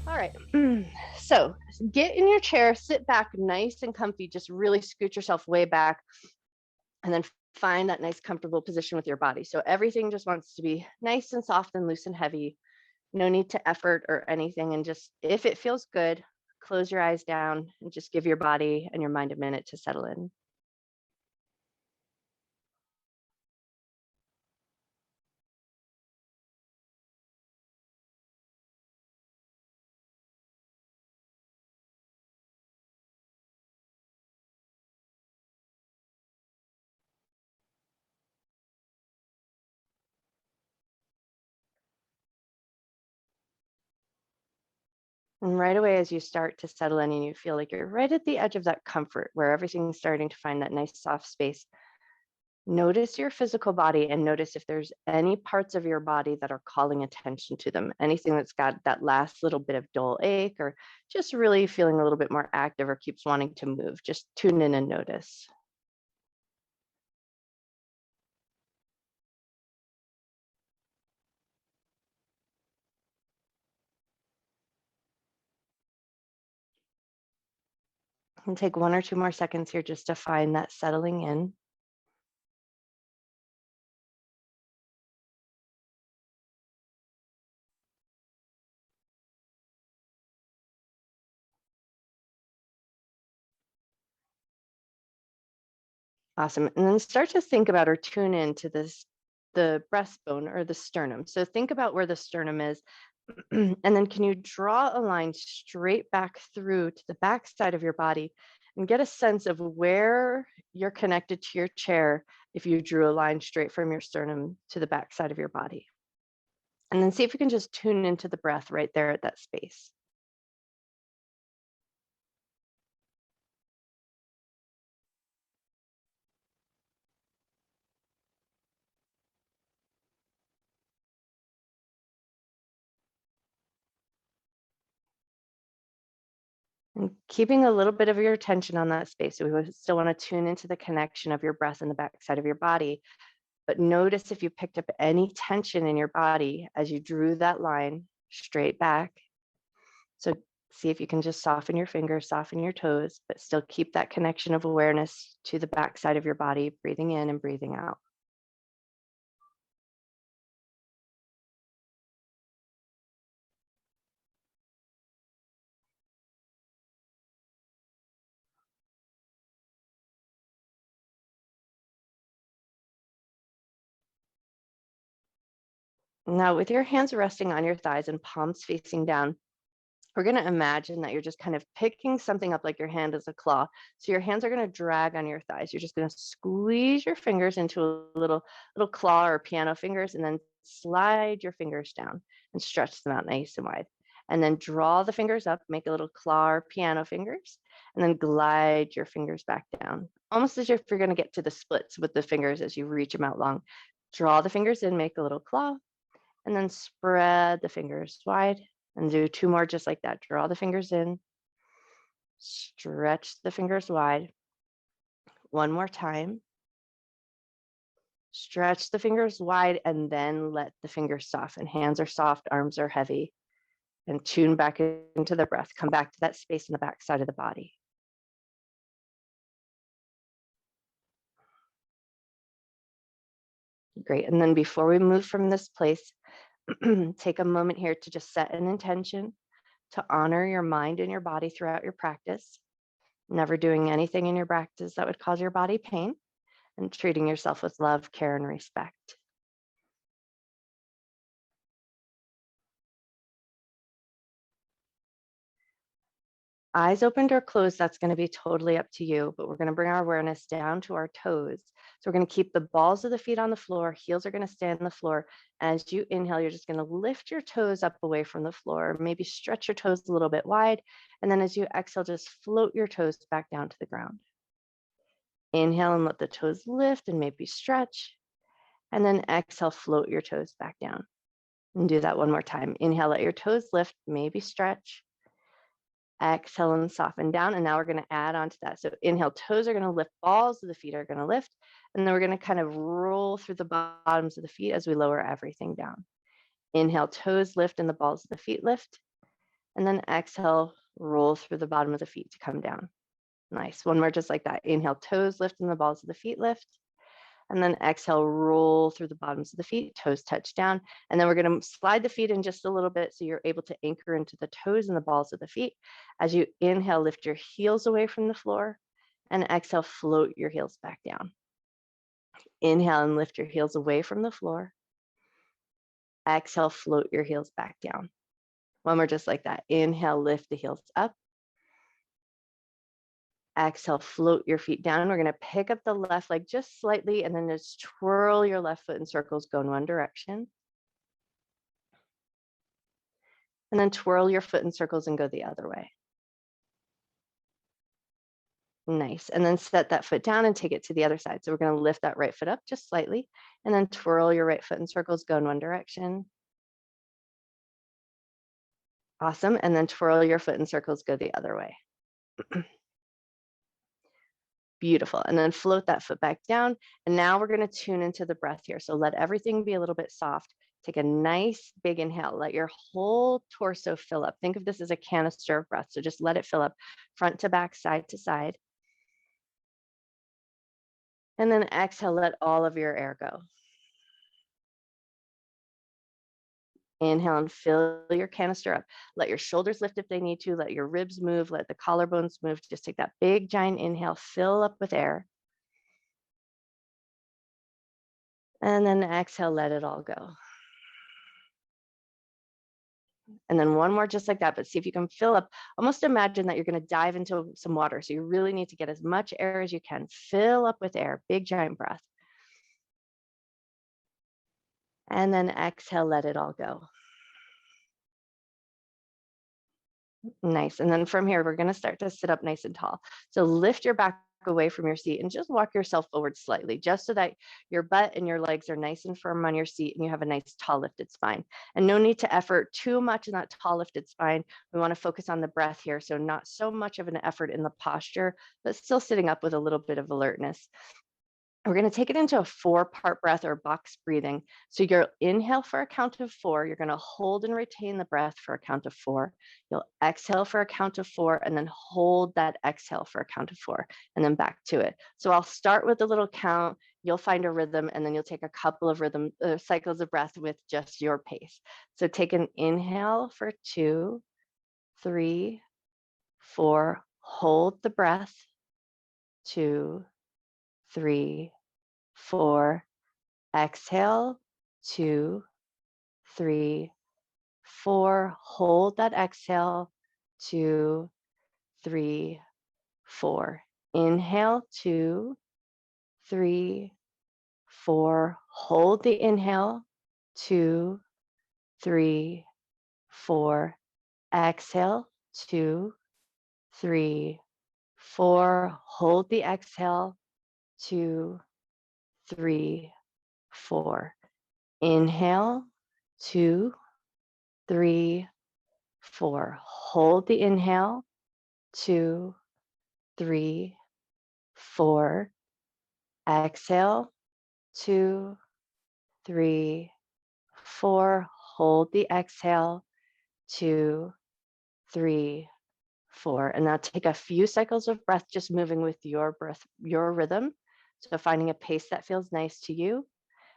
All right. So get in your chair, sit back nice and comfy, just really scoot yourself way back, and then find that nice comfortable position with your body. So everything just wants to be nice and soft and loose and heavy. No need to effort or anything. And just if it feels good, close your eyes down and just give your body and your mind a minute to settle in. And right away, as you start to settle in and you feel like you're right at the edge of that comfort where everything's starting to find that nice soft space, notice your physical body and notice if there's any parts of your body that are calling attention to them. Anything that's got that last little bit of dull ache or just really feeling a little bit more active or keeps wanting to move. Just tune in and notice. And take 1 or 2 more seconds here just to find that settling in. Awesome. And then start to think about or tune into the breastbone or the sternum. So think about where the sternum is. And then can you draw a line straight back through to the back side of your body and get a sense of where you're connected to your chair if you drew a line straight from your sternum to the back side of your body. And then see if you can just tune into the breath right there at that space. And keeping a little bit of your attention on that space. So we still want to tune into the connection of your breath in the back side of your body. But notice if you picked up any tension in your body as you drew that line straight back. So see if you can just soften your fingers, soften your toes, but still keep that connection of awareness to the back side of your body, breathing in and breathing out. Now, with your hands resting on your thighs and palms facing down, we're going to imagine that you're just kind of picking something up like your hand is a claw. So your hands are going to drag on your thighs. You're just going to squeeze your fingers into a little claw or piano fingers, and then slide your fingers down and stretch them out nice and wide. And then draw the fingers up, make a little claw or piano fingers, and then glide your fingers back down, almost as if you're going to get to the splits with the fingers as you reach them out long. Draw the fingers in, make a little claw, and then spread the fingers wide and do 2 more just like that. Draw the fingers in, stretch the fingers wide. 1 more time. Stretch the fingers wide and then let the fingers soften. Hands are soft, arms are heavy, and tune back into the breath. Come back to that space in the back side of the body. Great. And then before we move from this place, take a moment here to just set an intention to honor your mind and your body throughout your practice, never doing anything in your practice that would cause your body pain, and treating yourself with love, care, and respect. Eyes opened or closed, that's going to be totally up to you, but we're going to bring our awareness down to our toes. So we're going to keep the balls of the feet on the floor, heels are going to stay on the floor. As you inhale, you're just going to lift your toes up away from the floor, maybe stretch your toes a little bit wide. And then as you exhale, just float your toes back down to the ground. Inhale and let the toes lift and maybe stretch. And then exhale, float your toes back down. And do that 1 more time. Inhale, let your toes lift, maybe stretch. Exhale and soften down. And now we're going to add on to that. So inhale, toes are going to lift, balls of the feet are going to lift. And then we're going to kind of roll through the bottoms of the feet as we lower everything down. Inhale, toes lift and the balls of the feet lift. And then exhale, roll through the bottom of the feet to come down. Nice. One more just like that. Inhale, toes lift and the balls of the feet lift. And then exhale, roll through the bottoms of the feet, toes touch down. And then we're going to slide the feet in just a little bit so you're able to anchor into the toes and the balls of the feet. As you inhale, lift your heels away from the floor, and exhale, float your heels back down. Inhale and lift your heels away from the floor. Exhale, float your heels back down. One more just like that. Inhale, lift the heels up. Exhale, float your feet down. We're going to pick up the left leg just slightly and then just twirl your left foot in circles, go in one direction. And then twirl your foot in circles and go the other way. Nice. And then set that foot down and take it to the other side. So we're going to lift that right foot up just slightly and then twirl your right foot in circles, go in one direction. Awesome. And then twirl your foot in circles, go the other way. Beautiful. And then float that foot back down. And now we're going to tune into the breath here. So let everything be a little bit soft. Take a nice big inhale. Let your whole torso fill up. Think of this as a canister of breath. So just let it fill up front to back, side to side. And then exhale, let all of your air go. Inhale and fill your canister up. Let your shoulders lift if they need to. Let your ribs move. Let the collarbones move. Just take that big giant inhale, fill up with air. And then exhale, let it all go. And then one more just like that, but see if you can fill up. Almost imagine that you're going to dive into some water. So you really need to get as much air as you can. Fill up with air, big giant breath. And then exhale, let it all go. Nice. And then from here, we're going to start to sit up nice and tall. So lift your back away from your seat and just walk yourself forward slightly, just so that your butt and your legs are nice and firm on your seat and you have a nice tall lifted spine. And no need to effort too much in that tall lifted spine. We want to focus on the breath here. So not so much of an effort in the posture, but still sitting up with a little bit of alertness. We're going to take it into a 4-part breath or box breathing. So you'll inhale for a count of 4. You're going to hold and retain the breath for a count of 4. You'll exhale for a count of 4 and then hold that exhale for a count of 4 and then back to it. So I'll start with a little count. You'll find a rhythm and then you'll take a couple of cycles of breath with just your pace. So take an inhale for 2, 3, 4. Hold the breath. 2, 3, 4. Exhale. 2, 3, 4. Hold that exhale. 2, 3, 4. Inhale. 2, 3, 4. Hold the inhale. 2, 3, 4. Exhale. 2, 3, 4. Hold the exhale. 2, 3, 4. Inhale. 2, 3, 4. Hold the inhale. 2, 3, 4. Exhale. 2, 3, 4. Hold the exhale. 2, 3, 4. And now take a few cycles of breath, just moving with your breath, your rhythm. So finding a pace that feels nice to you.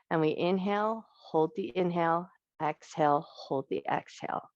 And we inhale, hold the inhale, exhale, hold the exhale.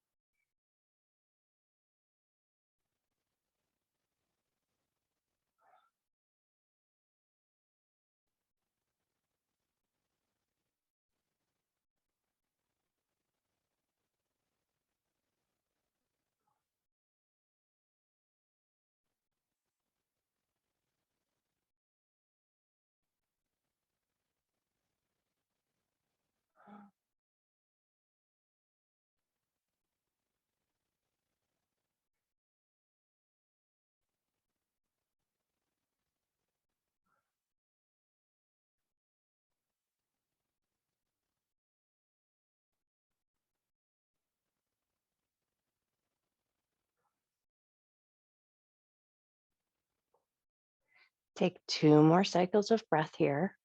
Take 2 more cycles of breath here.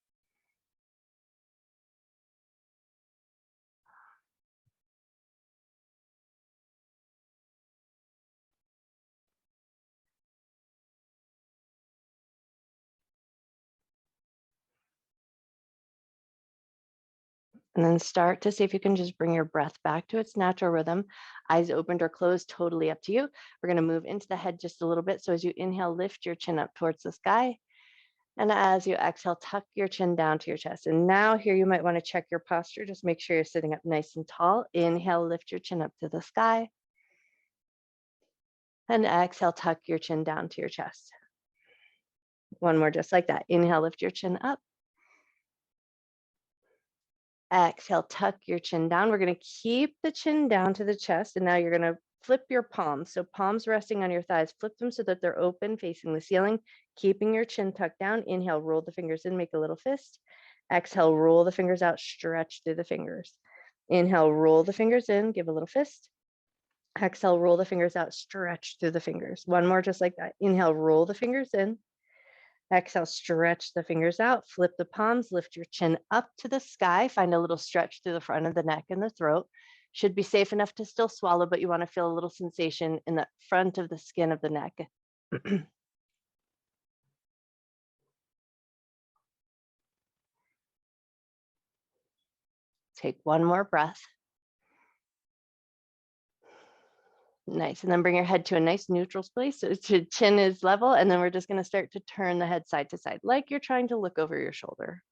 And then start to see if you can just bring your breath back to its natural rhythm. Eyes opened or closed, totally up to you. We're going to move into the head just a little bit. So as you inhale, lift your chin up towards the sky. And as you exhale, tuck your chin down to your chest. And now here you might want to check your posture. Just make sure you're sitting up nice and tall. Inhale, lift your chin up to the sky. And exhale, tuck your chin down to your chest. One more just like that. Inhale, lift your chin up. Exhale, tuck your chin down. We're going to keep the chin down to the chest. And now you're going to flip your palms. So palms resting on your thighs, flip them so that they're open facing the ceiling, keeping your chin tucked down. Inhale, roll the fingers in, make a little fist. Exhale, roll the fingers out, stretch through the fingers. Inhale, roll the fingers in, give a little fist. Exhale, roll the fingers out, stretch through the fingers. One more just like that. Inhale, roll the fingers in. Exhale, stretch the fingers out, flip the palms, lift your chin up to the sky, find a little stretch through the front of the neck and the throat. Should be safe enough to still swallow, but you want to feel a little sensation in the front of the skin of the neck. Take one more breath. Nice. And then bring your head to a nice neutral place. So chin is level. And then we're just going to start to turn the head side to side, like you're trying to look over your shoulder.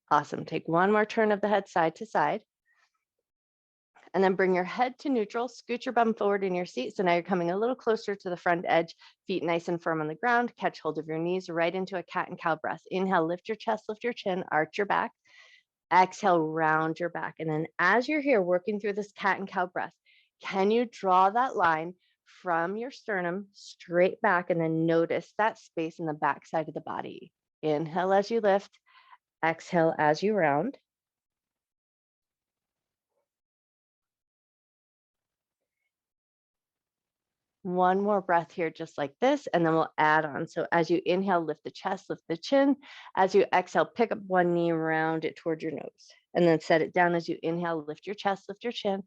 Awesome. Take one more turn of the head side to side. And then bring your head to neutral, scoot your bum forward in your seat. So now you're coming a little closer to the front edge, feet nice and firm on the ground, catch hold of your knees right into a cat and cow breath. Inhale, lift your chest, lift your chin, arch your back. Exhale, round your back. And then as you're here working through this cat and cow breath, can you draw that line from your sternum straight back and then notice that space in the back side of the body? Inhale as you lift, exhale as you round. One more breath here, just like this, and then we'll add on. So as you inhale, lift the chest, lift the chin. As you exhale, pick up one knee, round it toward your nose, and then set it down. As you inhale, lift your chest, lift your chin.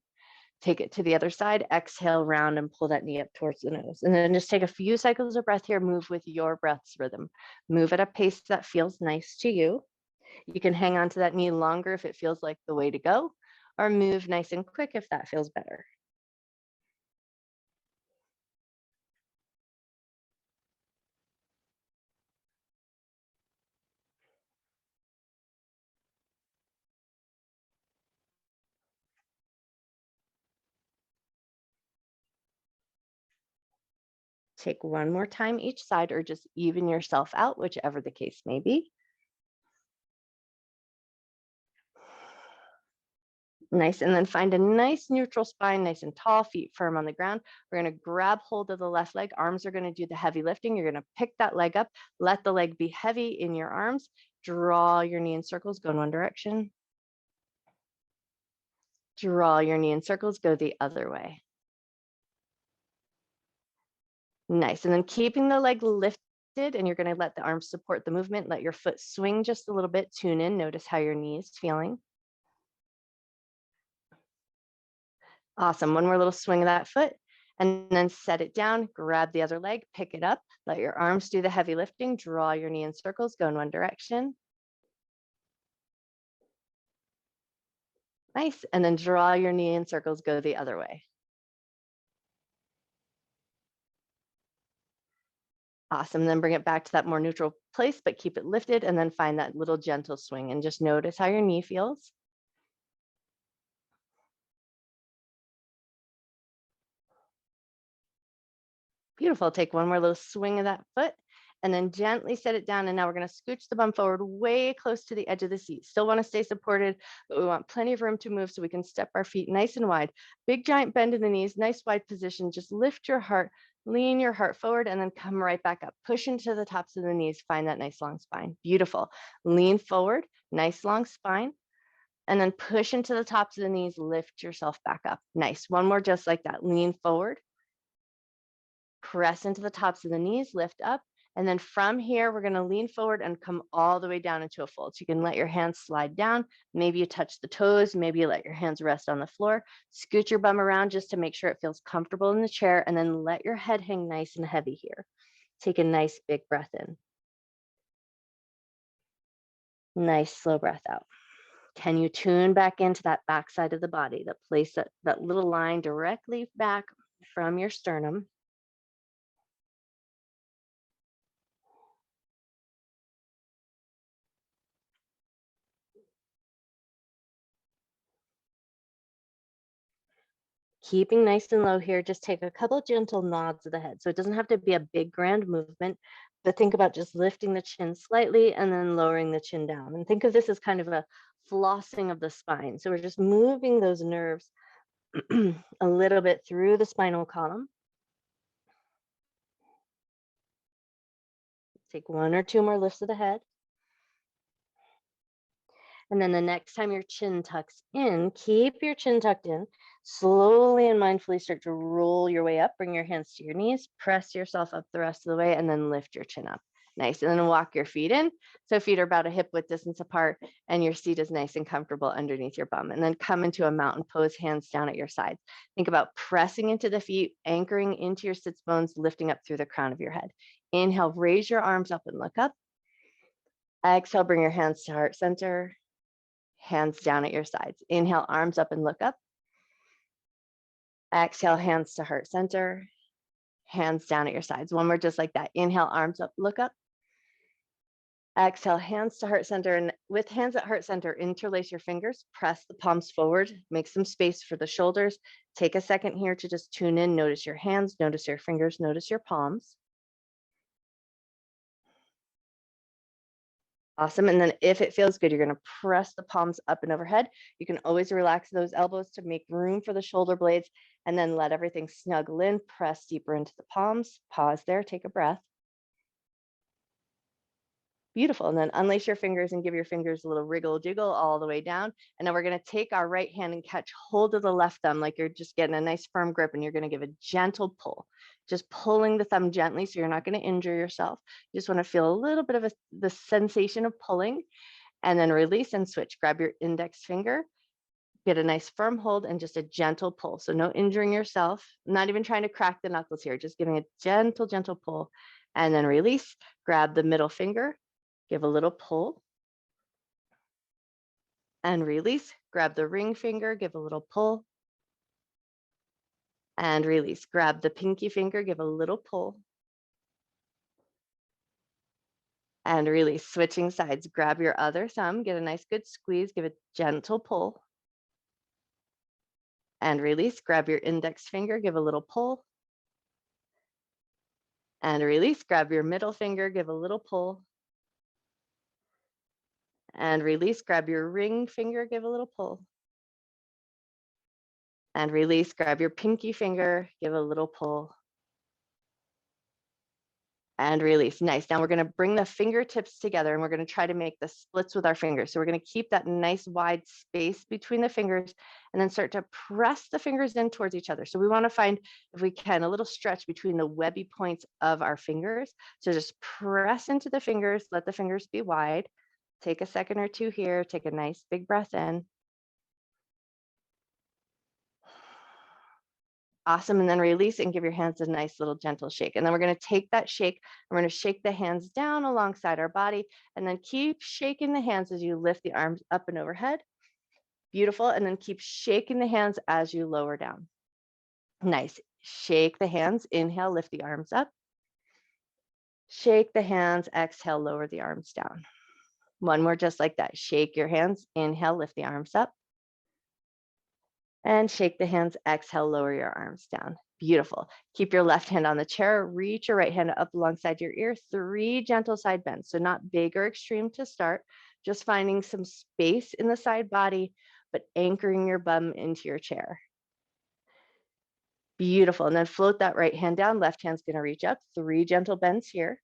Take it to the other side, exhale, round and pull that knee up towards the nose. And then just take a few cycles of breath here, move with your breath's rhythm. Move at a pace that feels nice to you. You can hang on to that knee longer if it feels like the way to go, or move nice and quick if that feels better. Take one more time each side, or just even yourself out, whichever the case may be. Nice, and then find a nice neutral spine, nice and tall, feet firm on the ground. We're gonna grab hold of the left leg. Arms are gonna do the heavy lifting. You're gonna pick that leg up, let the leg be heavy in your arms, draw your knee in circles, go in one direction. Draw your knee in circles, go the other way. Nice, and then keeping the leg lifted, and you're gonna let the arms support the movement, let your foot swing just a little bit, tune in, notice how your knee is feeling. Awesome, one more little swing of that foot, and then set it down, grab the other leg, pick it up, let your arms do the heavy lifting, draw your knee in circles, go in one direction. Nice, and then draw your knee in circles, go the other way. Awesome, then bring it back to that more neutral place, but keep it lifted, and then find that little gentle swing, and just notice how your knee feels. Beautiful, take one more little swing of that foot, and then gently set it down. And now we're gonna scooch the bum forward way close to the edge of the seat. Still wanna stay supported, but we want plenty of room to move so we can step our feet nice and wide. Big giant bend in the knees, nice wide position. Just lift your heart, lean your heart forward, and then come right back up. Push into the tops of the knees, find that nice long spine. Beautiful. Lean forward, nice long spine, and then push into the tops of the knees, lift yourself back up. Nice, one more just like that. Lean forward, press into the tops of the knees, lift up, And then from here, we're going to lean forward and come all the way down into a fold. So you can let your hands slide down. Maybe you touch the toes. Maybe you let your hands rest on the floor. Scoot your bum around just to make sure it feels comfortable in the chair. And then let your head hang nice and heavy here. Take a nice big breath in. Nice slow breath out. Can you tune back into that back side of the body, that place, that little line directly back from your sternum? Keeping nice and low here, just take a couple gentle nods of the head. So it doesn't have to be a big grand movement, but think about just lifting the chin slightly and then lowering the chin down. And think of this as kind of a flossing of the spine. So we're just moving those nerves a little bit through the spinal column. Take one or two more lifts of the head. And then the next time your chin tucks in, keep your chin tucked in. Slowly and mindfully start to roll your way up. Bring your hands to your knees, press yourself up the rest of the way, and then lift your chin up. Nice. And then walk your feet in. So feet are about a hip width distance apart, and your seat is nice and comfortable underneath your bum. And then come into a mountain pose, hands down at your sides. Think about pressing into the feet, anchoring into your sits bones, lifting up through the crown of your head. Inhale, raise your arms up and look up. Exhale, bring your hands to heart center. Hands down at your sides. Inhale, arms up and look up. Exhale, hands to heart center. Hands down at your sides. One more just like that. Inhale, arms up, look up. Exhale, hands to heart center. And with hands at heart center, interlace your fingers, press the palms forward, make some space for the shoulders. Take a second here to just tune in. Notice your hands, notice your fingers, notice your palms. Awesome. And then if it feels good, you're going to press the palms up and overhead. You can always relax those elbows to make room for the shoulder blades, and then let everything snuggle in, press deeper into the palms. Pause there, take a breath. Beautiful. And then unlace your fingers and give your fingers a little wriggle jiggle all the way down. And then we're going to take our right hand and catch hold of the left thumb like you're just getting a nice firm grip, and you're going to give a gentle pull, just pulling the thumb gently so you're not going to injure yourself. You just want to feel a little bit of the sensation of pulling, and then release and switch. Grab your index finger, get a nice firm hold, and just a gentle pull. So no injuring yourself, not even trying to crack the knuckles here, just giving a gentle, gentle pull, and then release. Grab the middle finger, give a little pull, and release. Grab the ring finger, give a little pull, and release. Grab the pinky finger, give a little pull, and release. Switching sides. Grab your other thumb, get a nice good squeeze, give a gentle pull, and release. Grab your index finger, give a little pull, and release. Grab your middle finger, give a little pull, and release. Grab your ring finger, give a little pull, and release. Grab your pinky finger, give a little pull, and release. Nice. Now we're going to bring the fingertips together, and we're going to try to make the splits with our fingers. So we're going to keep that nice wide space between the fingers, and then start to press the fingers in towards each other. So we want to find, if we can, a little stretch between the webby points of our fingers. So just press into the fingers, let the fingers be wide. Take a second or two here. Take a nice big breath in. Awesome. And then release and give your hands a nice little gentle shake. And then we're going to take that shake. We're going to shake the hands down alongside our body, and then keep shaking the hands as you lift the arms up and overhead. Beautiful. And then keep shaking the hands as you lower down. Nice. Shake the hands. Inhale, lift the arms up. Shake the hands. Exhale, lower the arms down. One more just like that. Shake your hands. Inhale, lift the arms up. And shake the hands. Exhale, lower your arms down. Beautiful. Keep your left hand on the chair. Reach your right hand up alongside your ear. 3 gentle side bends. So not big or extreme to start. Just finding some space in the side body, but anchoring your bum into your chair. Beautiful. And then float that right hand down. Left hand's going to reach up. 3 gentle bends here.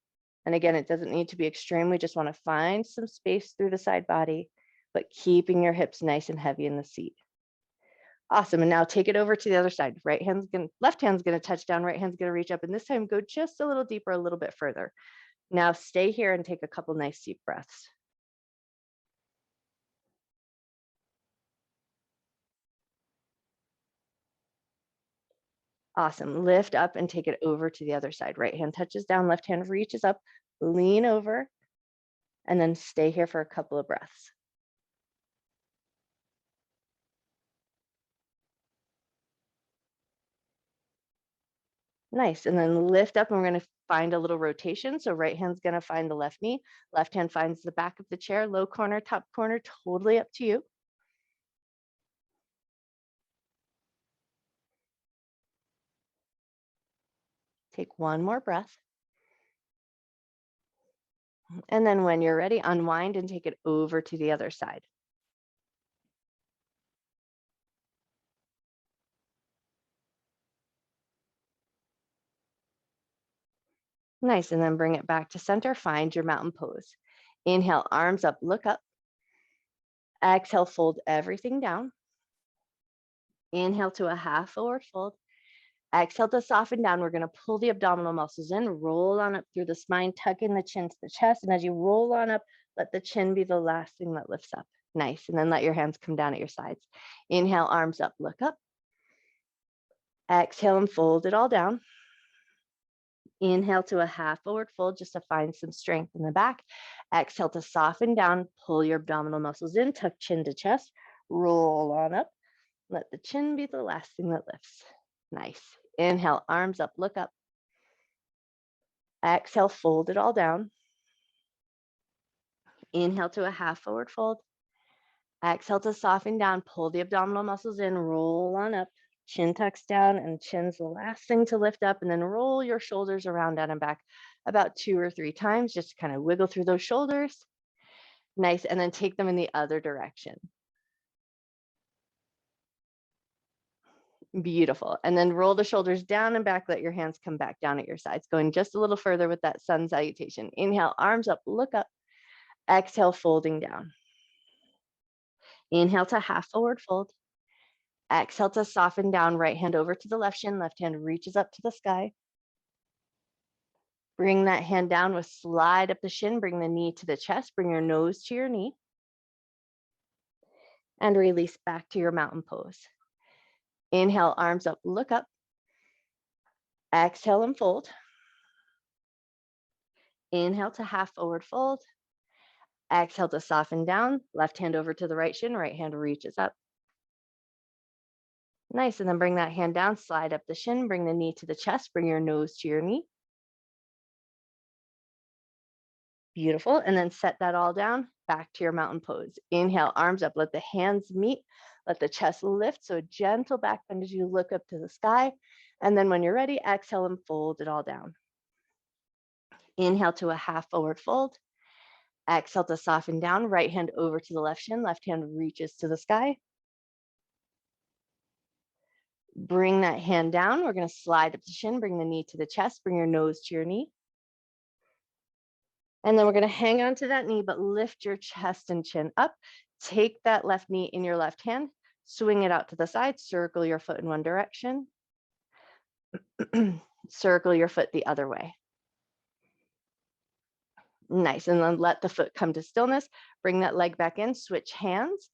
And again, it doesn't need to be extreme. We just want to find some space through the side body, but keeping your hips nice and heavy in the seat. Awesome. And now take it over to the other side. Left hand's going to touch down, right hand's going to reach up, and this time go just a little deeper, a little bit further. Now stay here and take a couple nice deep breaths. Awesome. Lift up and take it over to the other side. Right hand touches down, left hand reaches up, lean over, and then stay here for a couple of breaths. Nice. And then lift up and we're going to find a little rotation. So right hand's going to find the left knee, left hand finds the back of the chair, low corner, top corner, totally up to you. Take one more breath. And then when you're ready, unwind and take it over to the other side. Nice. And then bring it back to center. Find your mountain pose. Inhale, arms up, look up. Exhale, fold everything down. Inhale to a half forward fold. Exhale to soften down. We're going to pull the abdominal muscles in, roll on up through the spine, tuck in the chin to the chest. And as you roll on up, let the chin be the last thing that lifts up. Nice. And then let your hands come down at your sides. Inhale, arms up, look up. Exhale and fold it all down. Inhale to a half forward fold just to find some strength in the back. Exhale to soften down, pull your abdominal muscles in, tuck chin to chest, roll on up. Let the chin be the last thing that lifts. Nice. Inhale, arms up, look up. Exhale, fold it all down. Inhale to a half forward fold. Exhale to soften down, pull the abdominal muscles in, roll on up. Chin tucks down and chin's the last thing to lift up, and then roll your shoulders around down and back about 2 or 3 times, just to kind of wiggle through those shoulders. Nice. And then take them in the other direction. Beautiful. And then roll the shoulders down and back. Let your hands come back down at your sides, going just a little further with that sun salutation. Inhale, arms up, look up. Exhale, folding down. Inhale to half forward fold. Exhale to soften down, right hand over to the left shin, left hand reaches up to the sky. Bring that hand down with slide up the shin, bring the knee to the chest, bring your nose to your knee. And release back to your mountain pose. Inhale, arms up, look up. Exhale and fold. Inhale to half forward fold. Exhale to soften down, left hand over to the right shin, right hand reaches up. Nice, and then bring that hand down, slide up the shin, bring the knee to the chest, bring your nose to your knee. Beautiful, and then set that all down, back to your mountain pose. Inhale, arms up, let the hands meet, let the chest lift, so a gentle back bend as you look up to the sky. And then when you're ready, exhale and fold it all down. Inhale to a half forward fold. Exhale to soften down, right hand over to the left shin, left hand reaches to the sky. Bring that hand down. We're going to slide up the shin, bring the knee to the chest, bring your nose to your knee. And then we're going to hang on to that knee, but lift your chest and chin up. Take that left knee in your left hand, swing it out to the side, circle your foot in one direction, circle your foot the other way. Nice. And then let the foot come to stillness. Bring that leg back in, switch hands.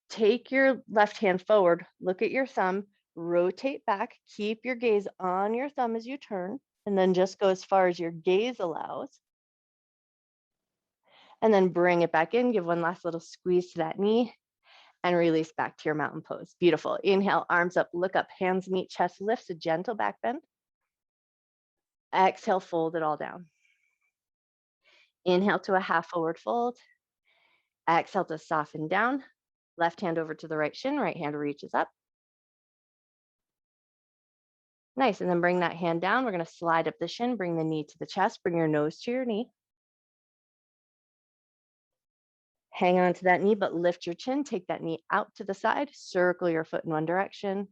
Take your left hand forward, look at your thumb, rotate back, keep your gaze on your thumb as you turn, and then just go as far as your gaze allows. And then bring it back in, give one last little squeeze to that knee, and release back to your mountain pose. Beautiful. Inhale, arms up, look up, hands meet, chest lifts, a gentle back bend. Exhale, fold it all down. Inhale to a half forward fold. Exhale to soften down. Left hand over to the right shin, right hand reaches up. Nice, and then bring that hand down. We're going to slide up the shin, bring the knee to the chest, bring your nose to your knee. Hang on to that knee, but lift your chin, take that knee out to the side, circle your foot in one direction.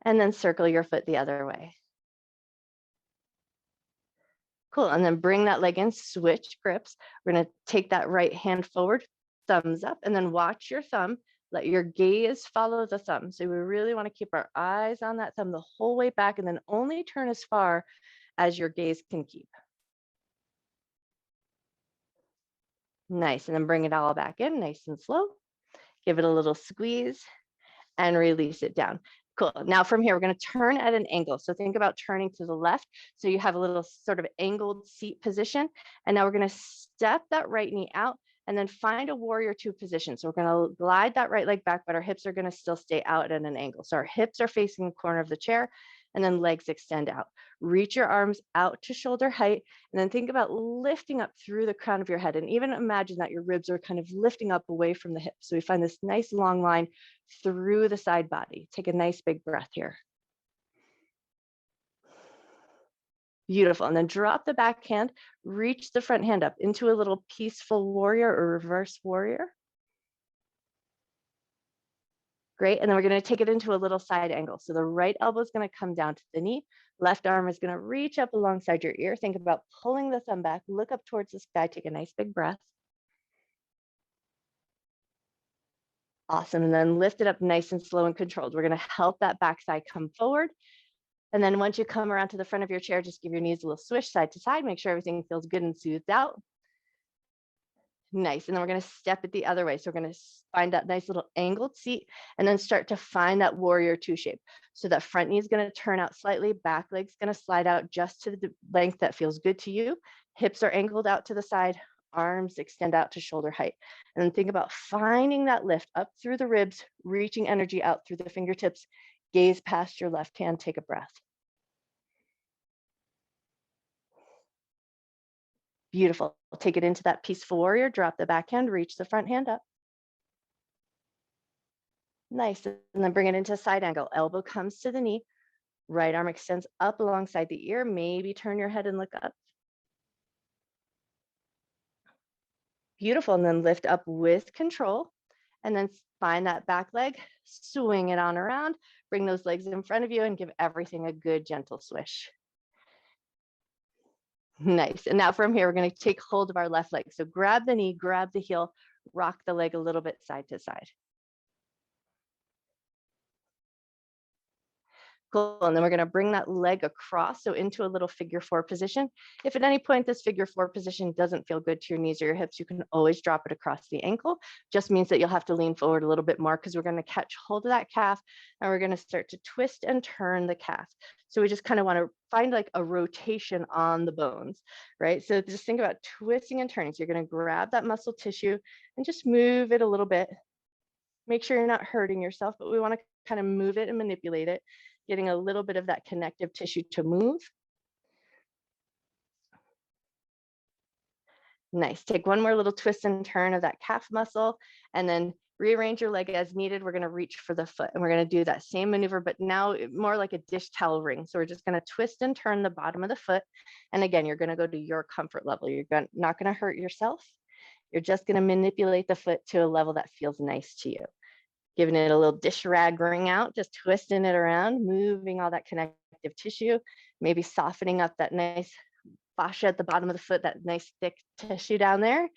And then circle your foot the other way. Cool, and then bring that leg in, switch grips. We're going to take that right hand forward, thumbs up, and then watch your thumb. Let your gaze follow the thumb. So we really want to keep our eyes on that thumb the whole way back, and then only turn as far as your gaze can keep. Nice, and then bring it all back in, nice and slow. Give it a little squeeze and release it down. Cool. Now from here, we're going to turn at an angle. So think about turning to the left. So you have a little sort of angled seat position. And now we're going to step that right knee out and then find a warrior two position. So we're going to glide that right leg back, but our hips are going to still stay out at an angle. So our hips are facing the corner of the chair and then legs extend out. Reach your arms out to shoulder height and then think about lifting up through the crown of your head and even imagine that your ribs are kind of lifting up away from the hips. So we find this nice long line through the side body. Take a nice big breath here. Beautiful. And then drop the back hand, reach the front hand up into a little peaceful warrior or reverse warrior. Great. And then we're going to take it into a little side angle. So the right elbow is going to come down to the knee. Left arm is going to reach up alongside your ear. Think about pulling the thumb back, look up towards the sky, take a nice big breath. Awesome. And then lift it up nice and slow and controlled. We're going to help that back thigh come forward. And then once you come around to the front of your chair, just give your knees a little swish side to side. Make sure everything feels good and soothed out. Nice. And then we're going to step it the other way. So we're going to find that nice little angled seat and then start to find that warrior two shape. So that front knee is going to turn out slightly, back leg's going to slide out just to the length that feels good to you. Hips are angled out to the side, arms extend out to shoulder height. And then think about finding that lift up through the ribs, reaching energy out through the fingertips, gaze past your left hand, take a breath. Beautiful. Take it into that peaceful warrior, drop the back hand, reach the front hand up. Nice. And then bring it into a side angle. Elbow comes to the knee. Right arm extends up alongside the ear. Maybe turn your head and look up. Beautiful. And then lift up with control. And then find that back leg, swing it on around. Bring those legs in front of you and give everything a good gentle swish. Nice. And now from here, we're going to take hold of our left leg. So grab the knee, grab the heel, rock the leg a little bit side to side. Cool. And then we're going to bring that leg across, so into a little figure four position. If at any point this figure four position doesn't feel good to your knees or your hips, you can always drop it across the ankle. Just means that you'll have to lean forward a little bit more because we're going to catch hold of that calf and we're going to start to twist and turn the calf. So we just kind of want to find like a rotation on the bones, right? So just think about twisting and turning. So you're going to grab that muscle tissue and just move it a little bit. Make sure you're not hurting yourself, but we want to kind of move it and manipulate it, getting a little bit of that connective tissue to move. Nice. Take one more little twist and turn of that calf muscle and then rearrange your leg as needed. We're going to reach for the foot and we're going to do that same maneuver, but now more like a dish towel ring. So we're just going to twist and turn the bottom of the foot. And again, you're going to go to your comfort level. You're not going to hurt yourself. You're just going to manipulate the foot to a level that feels nice to you. Giving it a little dish rag wring out, just twisting it around, moving all that connective tissue, maybe softening up that nice fascia at the bottom of the foot, that nice thick tissue down there.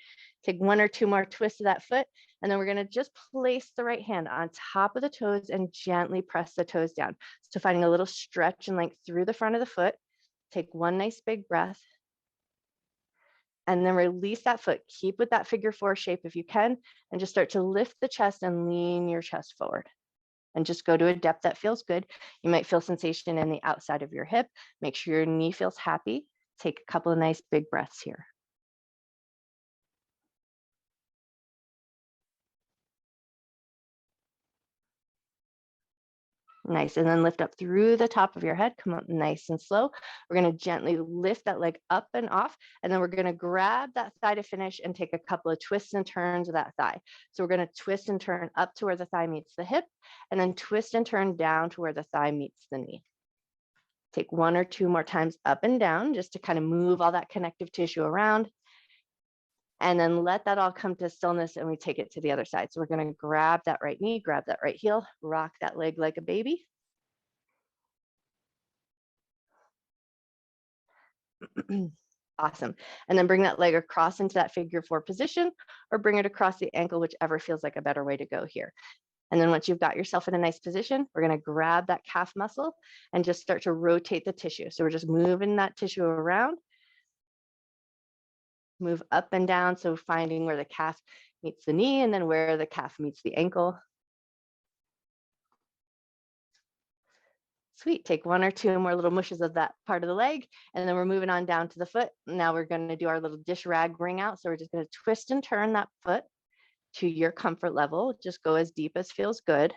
Take one or two more twists of that foot, and then we're going to just place the right hand on top of the toes and gently press the toes down. So finding a little stretch and length through the front of the foot. Take one nice big breath. And then release that foot. Keep with that figure four shape if you can, and just start to lift the chest and lean your chest forward. And just go to a depth that feels good. You might feel sensation in the outside of your hip. Make sure your knee feels happy. Take a couple of nice big breaths here. Nice. And then lift up through the top of your head. Come up nice and slow. We're going to gently lift that leg up and off. And then we're going to grab that thigh to finish and take a couple of twists and turns of that thigh. So we're going to twist and turn up to where the thigh meets the hip, and then twist and turn down to where the thigh meets the knee. Take one or two more times up and down just to kind of move all that connective tissue around. And then let that all come to stillness and we take it to the other side. So we're going to grab that right knee, grab that right heel, rock that leg like a baby. Awesome. And then bring that leg across into that figure four position or bring it across the ankle, whichever feels like a better way to go here. And then once you've got yourself in a nice position, we're going to grab that calf muscle and just start to rotate the tissue. So we're just moving that tissue around, move up and down. So finding where the calf meets the knee and then where the calf meets the ankle. Sweet, take one or two more little mushes of that part of the leg, and then we're moving on down to the foot. Now we're going to do our little dish rag wring out. So we're just going to twist and turn that foot to your comfort level. Just go as deep as feels good.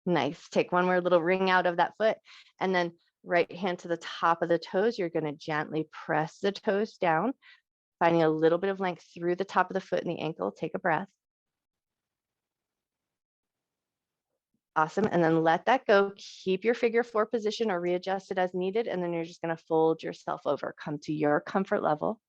Nice. Take one more little wring out of that foot, and then right hand to the top of the toes. You're going to gently press the toes down, finding a little bit of length through the top of the foot and the ankle. Take a breath. Awesome. And then let that go. Keep your figure four position or readjust it as needed. And then you're just going to fold yourself over. Come to your comfort level.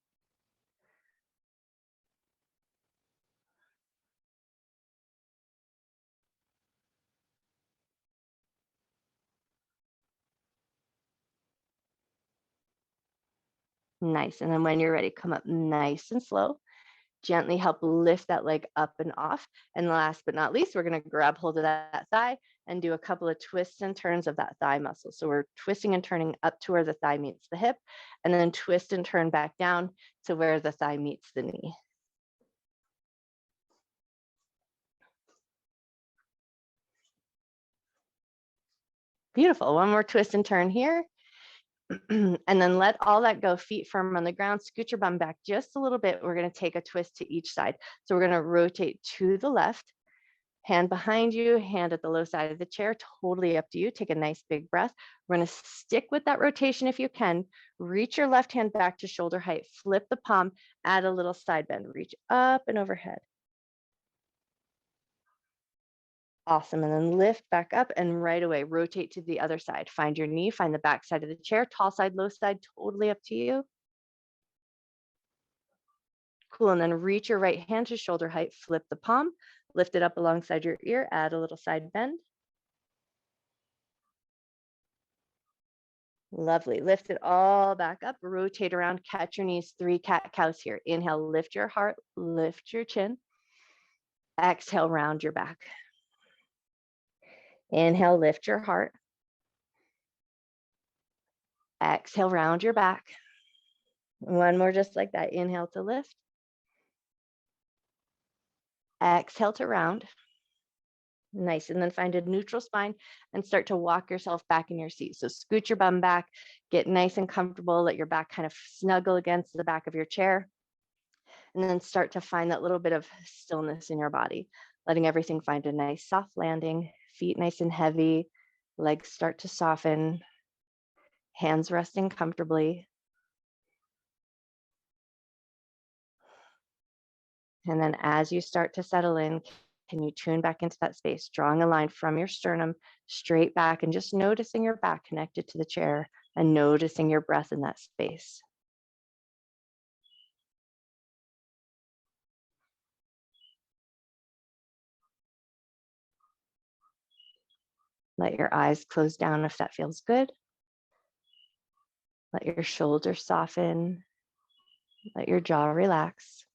Nice. And then when you're ready, come up nice and slow. Gently help lift that leg up and off. And last but not least, we're going to grab hold of that thigh and do a couple of twists and turns of that thigh muscle. So we're twisting and turning up to where the thigh meets the hip, and then twist and turn back down to where the thigh meets the knee. Beautiful. One more twist and turn here. And then let all that go, feet firm on the ground, scoot your bum back just a little bit. We're going to take a twist to each side. So we're going to rotate to the left, hand behind you, hand at the low side of the chair, totally up to you. Take a nice big breath. We're going to stick with that rotation if you can. Reach your left hand back to shoulder height, flip the palm, add a little side bend, reach up and overhead. Awesome. And then lift back up and right away, rotate to the other side. Find your knee, find the back side of the chair, tall side, low side, totally up to you. Cool. And then reach your right hand to shoulder height, flip the palm, lift it up alongside your ear, add a little side bend. Lovely. Lift it all back up, rotate around, catch your knees, 3 cat-cows here. Inhale, lift your heart, lift your chin. Exhale, round your back. Inhale, lift your heart. Exhale, round your back. One more just like that. Inhale to lift. Exhale to round. Nice. And then find a neutral spine and start to walk yourself back in your seat. So scoot your bum back, get nice and comfortable, let your back kind of snuggle against the back of your chair. And then start to find that little bit of stillness in your body, letting everything find a nice soft landing, feet nice and heavy, legs start to soften, hands resting comfortably. And then as you start to settle in, can you tune back into that space, drawing a line from your sternum straight back and just noticing your back connected to the chair and noticing your breath in that space. Let your eyes close down if that feels good. Let your shoulders soften. Let your jaw relax.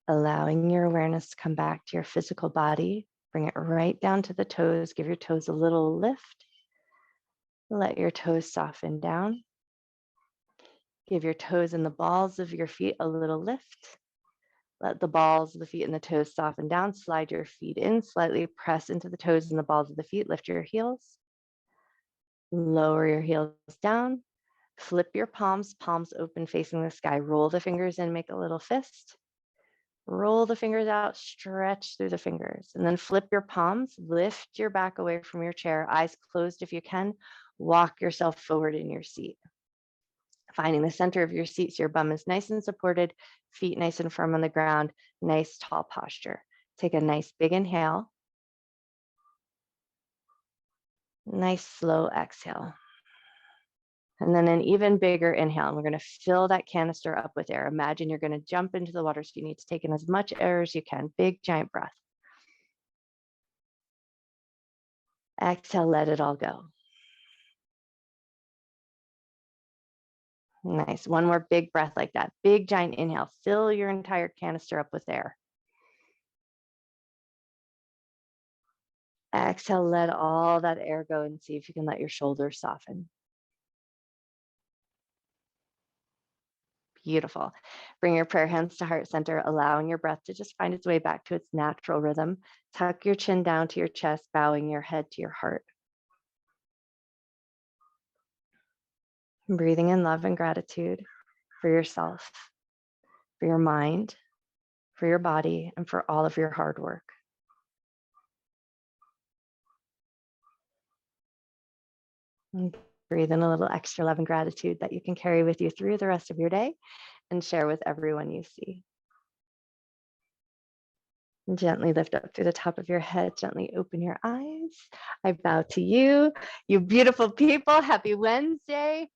Allowing your awareness to come back to your physical body. Bring it right down to the toes. Give your toes a little lift. Let your toes soften down. Give your toes and the balls of your feet a little lift. Let the balls of the feet and the toes soften down. Slide your feet in, slightly press into the toes and the balls of the feet. Lift your heels. Lower your heels down. Flip your palms, palms open facing the sky. Roll the fingers in, make a little fist. Roll the fingers out, stretch through the fingers, and then flip your palms, lift your back away from your chair, eyes closed if you can. Walk yourself forward in your seat. Finding the center of your seat so your bum is nice and supported, feet nice and firm on the ground, nice tall posture. Take a nice big inhale. Nice slow exhale. And then an even bigger inhale. And we're going to fill that canister up with air. Imagine you're going to jump into the water, so you need to take in as much air as you can. Big, giant breath. Exhale, let it all go. Nice. One more big breath like that. Big, giant inhale. Fill your entire canister up with air. Exhale, let all that air go and see if you can let your shoulders soften. Beautiful. Bring your prayer hands to heart center, allowing your breath to just find its way back to its natural rhythm. Tuck your chin down to your chest, bowing your head to your heart. Breathing in love and gratitude for yourself, for your mind, for your body, and for all of your hard work. And breathe in a little extra love and gratitude that you can carry with you through the rest of your day and share with everyone you see. And gently lift up through the top of your head. Gently open your eyes. I bow to you, you beautiful people. Happy Wednesday.